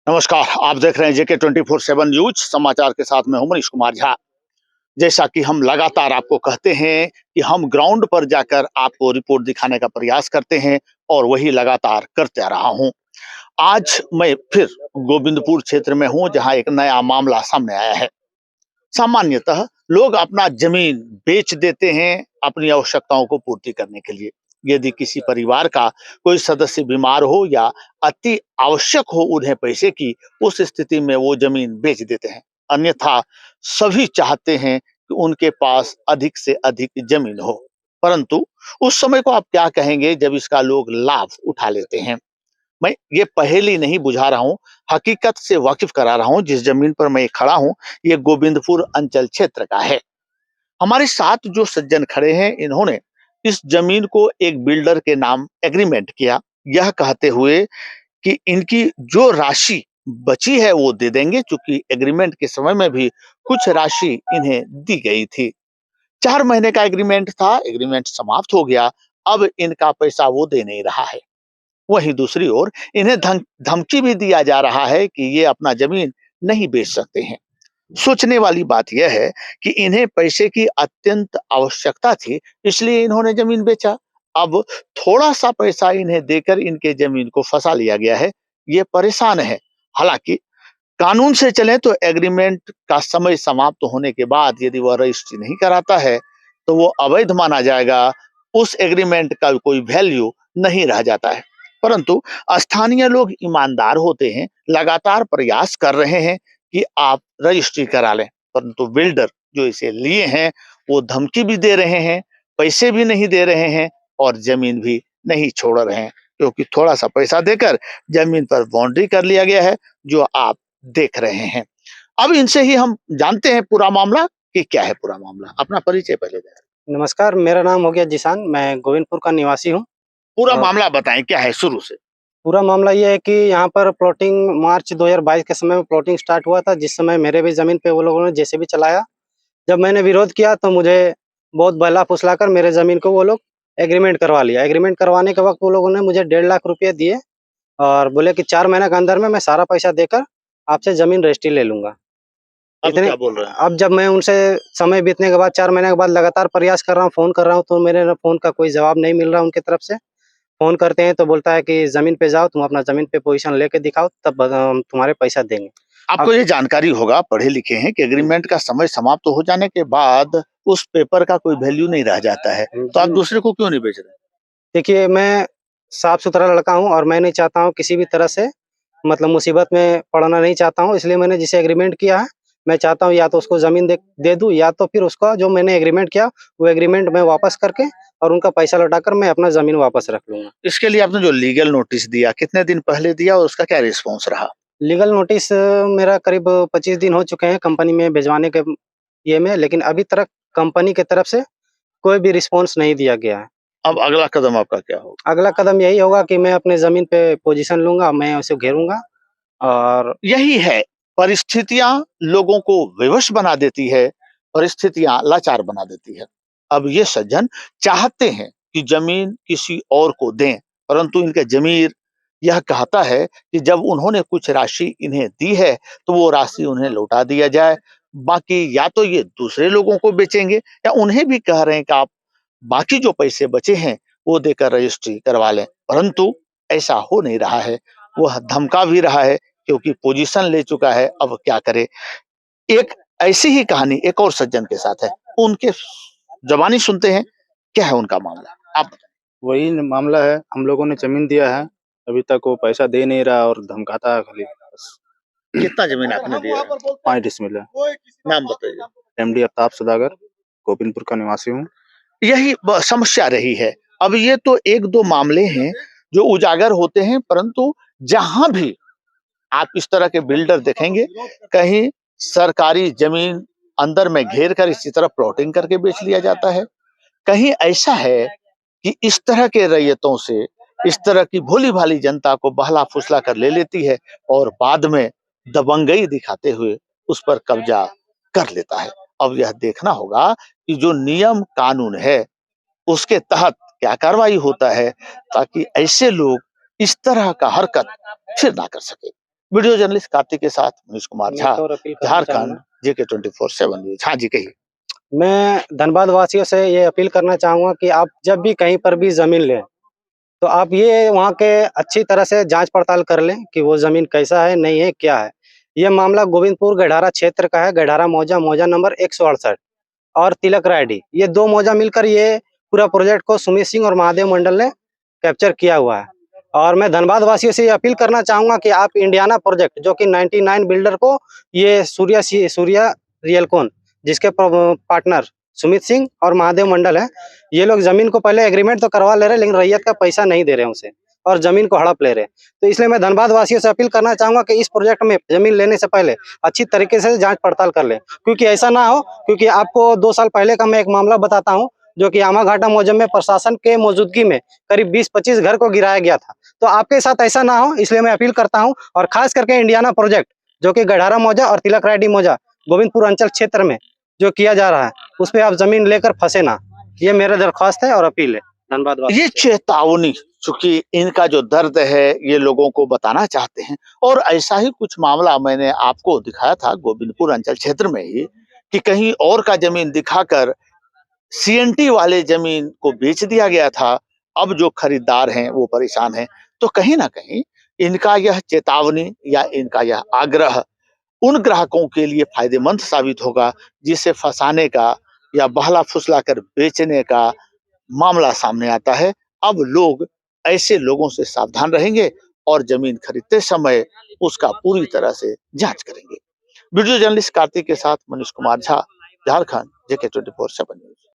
नमस्कार, आप देख रहे हैं जेके 24/7 न्यूज समाचार के साथ मैं हूं मनीष कुमार झा। जैसा कि हम लगातार आपको कहते हैं कि हम ग्राउंड पर जाकर आपको रिपोर्ट दिखाने का प्रयास करते हैं और वही लगातार करते आ रहा हूं। आज मैं फिर गोविंदपुर क्षेत्र में हूं जहां एक नया मामला सामने आया है। सामान्यतः लोग अपना जमीन बेच देते हैं अपनी आवश्यकताओं को पूर्ति करने के लिए। यदि किसी परिवार का कोई सदस्य बीमार हो या अति आवश्यक हो उन्हें पैसे की, उस स्थिति में वो जमीन बेच देते हैं। अन्यथा सभी चाहते हैं कि उनके पास अधिक से अधिक जमीन हो, परंतु उस समय को आप क्या कहेंगे जब इसका लोग लाभ उठा लेते हैं। मैं ये पहेली नहीं बुझा रहा हूँ, हकीकत से वाकिफ करा रहा हूँ। जिस जमीन पर मैं खड़ा हूँ, ये गोविंदपुर अंचल क्षेत्र का है। हमारे साथ जो सज्जन खड़े हैं, इन्होंने इस जमीन को एक बिल्डर के नाम एग्रीमेंट किया, यह कहते हुए कि इनकी जो राशि बची है वो दे देंगे, चूंकि एग्रीमेंट के समय में भी कुछ राशि इन्हें दी गई थी। 4 महीने का एग्रीमेंट था, एग्रीमेंट समाप्त हो गया, अब इनका पैसा वो दे नहीं रहा है। वहीं दूसरी ओर इन्हें धमकी भी दिया जा रहा है कि ये अपना जमीन नहीं बेच सकते हैं। सोचने वाली बात यह है कि इन्हें पैसे की अत्यंत आवश्यकता थी, इसलिए इन्होंने जमीन बेचा। अब थोड़ा सा पैसा इन्हें देकर इनके जमीन को फंसा लिया गया है। ये परेशान है। हालांकि कानून से चले तो एग्रीमेंट का समय समाप्त होने के बाद यदि वह रजिस्ट्री नहीं कराता है तो वो अवैध माना जाएगा। उस एग्रीमेंट का कोई वैल्यू नहीं रह जाता है। परंतु स्थानीय लोग ईमानदार होते हैं, लगातार प्रयास कर रहे हैं कि आप रजिस्ट्री करा लें, परंतु बिल्डर जो इसे लिए हैं वो धमकी भी दे रहे हैं, पैसे भी नहीं दे रहे हैं और जमीन भी नहीं छोड़ रहे हैं, क्योंकि थोड़ा सा पैसा देकर जमीन पर बाउंड्री कर लिया गया है जो आप देख रहे हैं। अब इनसे ही हम जानते हैं पूरा मामला कि क्या है पूरा मामला। अपना परिचय पहले दें। नमस्कार, मेरा नाम हो गया जिशान, मैं गोविंदपुर का निवासी हूँ। पूरा और मामला बताएं क्या है शुरू से। पूरा मामला ये है कि यहाँ पर प्लॉटिंग मार्च 2022 के समय में प्लॉटिंग स्टार्ट हुआ था, जिस समय मेरे भी ज़मीन पे वो लोगों ने जेसीबी चलाया। जब मैंने विरोध किया तो मुझे बहुत बहला-फुसलाकर मेरे ज़मीन को वो लोग एग्रीमेंट करवा लिया। एग्रीमेंट करवाने के वक़्त वो लोगों ने मुझे 1.5 लाख रुपए दिए और बोले कि 4 महीने के अंदर में मैं सारा पैसा देकर आपसे ज़मीन रजिस्ट्री ले लूँगा। अब इतने क्या बोल रहे हैं। अब जब मैं उनसे समय बीतने के बाद 4 महीने के बाद लगातार प्रयास कर रहा हूँ, फ़ोन कर रहा हूँ, तो मेरे ना फ़ोन का कोई जवाब नहीं मिल रहा उनकी तरफ से। फ़ोन करते हैं तो बोलता है कि ज़मीन पे जाओ, तुम अपना ज़मीन पे पोज़ीशन लेके दिखाओ, तब हम तुम्हारे पैसा देंगे। अब आपको ये जानकारी होगा, पढ़े लिखे हैं, कि एग्रीमेंट का समय समाप्त हो जाने के बाद उस पेपर का कोई वैल्यू नहीं रह जाता है, तो आप जी, दूसरे को क्यों नहीं बेच रहे। देखिए मैं साफ-सुथरा लड़का हूँ और मैं नहीं चाहता हूँ किसी भी तरह से मतलब मुसीबत में पड़ना नहीं चाहता हूँ, इसलिए मैंने जिससे एग्रीमेंट किया है, मैं चाहता हूँ या तो उसको ज़मीन दे दूँ या तो फिर उसका जो मैंने एग्रीमेंट किया, वो एग्रीमेंट मैं वापस करके और उनका पैसा लौटाकर मैं अपना ज़मीन वापस रख लूँगा। इसके लिए आपने जो लीगल नोटिस दिया, कितने दिन पहले दिया और उसका क्या रिस्पॉन्स रहा। लीगल नोटिस मेरा करीब 25 दिन हो चुके हैं कंपनी में भिजवाने के ये में, लेकिन अभी तक कंपनी की तरफ से कोई भी रिस्पॉन्स नहीं दिया गया है। अब अगला कदम आपका क्या होगा। अगला कदम यही होगा कि मैं अपने ज़मीन पे पोज़ीशन लूँगा, मैं उसे घेरूँगा और यही है, परिस्थितियां लोगों को विवश बना देती है, परिस्थितियां लाचार बना देती है। अब ये सज्जन चाहते हैं कि जमीन किसी और को दें, परंतु इनका जमीर यह कहता है कि जब उन्होंने कुछ राशि इन्हें दी है तो वो राशि उन्हें लौटा दिया जाए। बाकी या तो ये दूसरे लोगों को बेचेंगे या उन्हें भी कह रहे हैं कि आप बाकी जो पैसे बचे हैं वो देकर रजिस्ट्री करवा लें, परंतु ऐसा हो नहीं रहा है। वह धमका भी रहा है क्योंकि पोजीशन ले चुका है। अब क्या करे। एक ऐसी ही कहानी एक और सज्जन के साथ है, उनके जबानी सुनते हैं क्या है उनका मामला। आप वही मामला है, हम लोगों ने ज़मीन दिया है, अभी तक वो पैसा दे नहीं रहा और धमकाता है खाली बस। कितना जमीन आपने दिया है? 5 डिसमिल है। नाम बताइए। एमडी अफ्ताब सौदागर, गोविंदपुर का निवासी हूँ। यही समस्या रही है। अब ये तो एक दो मामले हैं जो उजागर होते हैं, परंतु जहां भी आप इस तरह के बिल्डर देखेंगे, कहीं सरकारी जमीन अंदर में घेर कर इसी तरह प्लॉटिंग करके बेच लिया जाता है। कहीं ऐसा है कि इस तरह के रैयतों से इस तरह की भोली-भाली जनता को बहला-फुसला कर ले लेती है और बाद में दबंगई दिखाते हुए उस पर कब्जा कर लेता है। अब यह देखना होगा कि जो नियम कानून है उसके तहत क्या कार्रवाई होता है, ताकि ऐसे लोग इस तरह का हरकत फिर ना कर सके। वीडियो जर्नलिस्ट कार्तिक के साथ मनीष कुमार मैं झा, तो और अपील करना झारखंड, चाहूंगा। जेके 24/7 न्यूज। हाँ जी, कहिए। मैं धनबाद वासियों से ये अपील करना चाहूंगा कि आप जब भी कहीं पर भी जमीन लें, तो आप ये वहाँ के अच्छी तरह से जांच पड़ताल कर लें कि वो जमीन कैसा है, नहीं है, क्या है। ये मामला गोविंदपुर गढ़ारा क्षेत्र का है। गढ़ारा मौजा, मौजा नंबर 168 और तिलक रायडी, ये 2 मौजा मिलकर ये पूरा प्रोजेक्ट को सुमित सिंह और महादेव मंडल ने कैप्चर किया हुआ है। और मैं धनबाद वासियों से ये अपील करना चाहूंगा कि आप इंडियाना प्रोजेक्ट, जो कि 99 बिल्डर को ये सूर्या रियलकॉन, जिसके पार्टनर सुमित सिंह और महादेव मंडल है, ये लोग जमीन को पहले एग्रीमेंट तो करवा ले रहे हैं, लेकिन रैयत का पैसा नहीं दे रहे हैं उसे, और जमीन को हड़प ले रहे हैं। तो इसलिए मैं धनबाद वासियों से अपील करना चाहूंगा कि इस प्रोजेक्ट में जमीन लेने से पहले अच्छी तरीके से जांच पड़ताल कर लें, क्योंकि ऐसा ना हो, क्योंकि आपको 2 साल पहले का मैं एक मामला बताता हूँ, जो कि आमाघाटा मौजा में प्रशासन के मौजूदगी में करीब 20-25 घर को गिराया गया था। तो आपके साथ ऐसा ना हो, इसलिए मैं अपील करता हूँ। और खास करके इंडियाना प्रोजेक्ट, जो कि गढ़ारा मौजा और तिलक रायडी मौजा गोविंदपुर अंचल क्षेत्र में जो किया जा रहा है, उस पे आप जमीन लेकर फंसे ना। ये मेरा दरख्वास्त है और अपील है। धन्यवाद। ये चेतावनी, चूंकि इनका जो दर्द है ये लोगों को बताना चाहते हैं, और ऐसा ही कुछ मामला मैंने आपको दिखाया था गोविंदपुर अंचल क्षेत्र में ही, कि कहीं और का जमीन दिखाकर सीएनटी वाले जमीन को बेच दिया गया था। अब जो खरीदार हैं वो परेशान हैं। तो कहीं ना कहीं इनका यह चेतावनी या इनका यह आग्रह उन ग्राहकों के लिए फायदेमंद साबित होगा जिसे फंसाने का या बहला फुसला कर बेचने का मामला सामने आता है। अब लोग ऐसे लोगों से सावधान रहेंगे और जमीन खरीदते समय उसका पूरी तरह से जांच करेंगे। वीडियो जर्नलिस्ट कार्तिक के साथ मनीष कुमार झा, झारखंड, जेके 24/7 न्यूज।